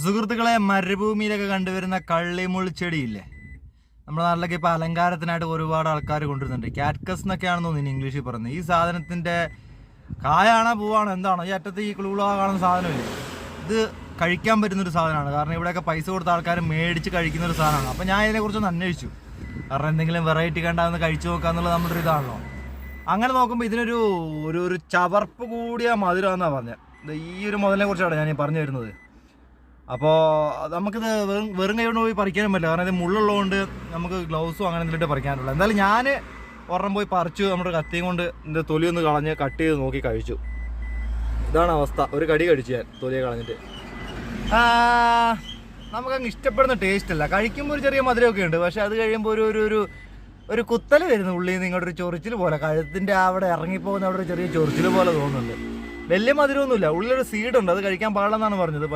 സുഹൃത്തുക്കളെ, മരുഭൂമിയിലൊക്കെ കണ്ടുവരുന്ന കള്ളിമുൾ ചെടിയില്ലേ, നമ്മുടെ നാട്ടിലൊക്കെ ഇപ്പോൾ അലങ്കാരത്തിനായിട്ട് ഒരുപാട് ആൾക്കാർ കൊണ്ടുവരുന്നുണ്ട്. കാറ്റ്കസ് എന്നൊക്കെയാണെന്ന് തോന്നുന്നു ഇംഗ്ലീഷിൽ പറയുന്നത്. ഈ സാധനത്തിൻ്റെ കായാണോ പൂവാണോ എന്താണോ, ഈ അറ്റത്ത് ഈ ക്ലൂളാ കാണുന്ന സാധനമില്ലേ, ഇത് കഴിക്കാൻ പറ്റുന്നൊരു സാധനമാണ്. കാരണം ഇവിടെയൊക്കെ പൈസ കൊടുത്ത ആൾക്കാർ മേടിച്ച് കഴിക്കുന്നൊരു സാധനമാണ്. അപ്പോൾ ഞാൻ ഇതിനെക്കുറിച്ചൊന്ന് അന്വേഷിച്ചു. കാരണം എന്തെങ്കിലും വെറൈറ്റി കണ്ടാന്ന് കഴിച്ചു നോക്കാന്നുള്ളത് നമ്മുടെ ഒരു ഇതാണല്ലോ. അങ്ങനെ നോക്കുമ്പോൾ ഇതിനൊരു ഒരു ചവർപ്പ് കൂടിയ മധുരമാണെന്നാണ് പറഞ്ഞത്. ഈ ഒരു മുതലിനെ കുറിച്ചാണ് ഞാൻ പറഞ്ഞു വരുന്നത്. അപ്പോൾ നമുക്കിത് വെറും കൈ കൊണ്ട് പോയി പറിക്കാനും പറ്റില്ല. കാരണം ഇത് മുള്ളുള്ളതുകൊണ്ട് നമുക്ക് ഗ്ലൗസും അങ്ങനെ എന്തെങ്കിലും പറിക്കാനുള്ളൂ. എന്തായാലും ഞാൻ ഒരെണ്ണം പോയി പറിച്ചു. നമ്മുടെ കത്തിയും കൊണ്ട് ഇതിൻ്റെ തൊലി ഒന്ന് കളഞ്ഞ് കട്ട് ചെയ്ത് നോക്കി കഴിച്ചു. ഇതാണ് അവസ്ഥ. ഒരു കടി കഴിച്ചു ഞാൻ തൊലിയെ കളഞ്ഞിട്ട്. നമുക്കങ്ങ് ഇഷ്ടപ്പെടുന്ന ടേസ്റ്റ് അല്ല. കഴിക്കുമ്പോൾ ഒരു ചെറിയ മധുരമൊക്കെ ഉണ്ട്. പക്ഷെ അത് കഴിയുമ്പോൾ ഒരു കുത്തൽ വരുന്നു ഉള്ളിൽ നിന്ന് ഇങ്ങോട്ടൊരു ചൊറിച്ചിൽ പോലെ. കഴുത്തിൻ്റെ അവിടെ ഇറങ്ങിപ്പോകുന്ന അവിടെ ഒരു ചെറിയ ചൊറിച്ചിൽ പോലെ തോന്നുന്നുണ്ട്. വലിയ മധുരമൊന്നുമില്ല. ഉള്ളിലൊരു സീഡുണ്ട്, അത് കഴിക്കാൻ പാടില്ലെന്നാണ് പറഞ്ഞത്. പക്ഷേ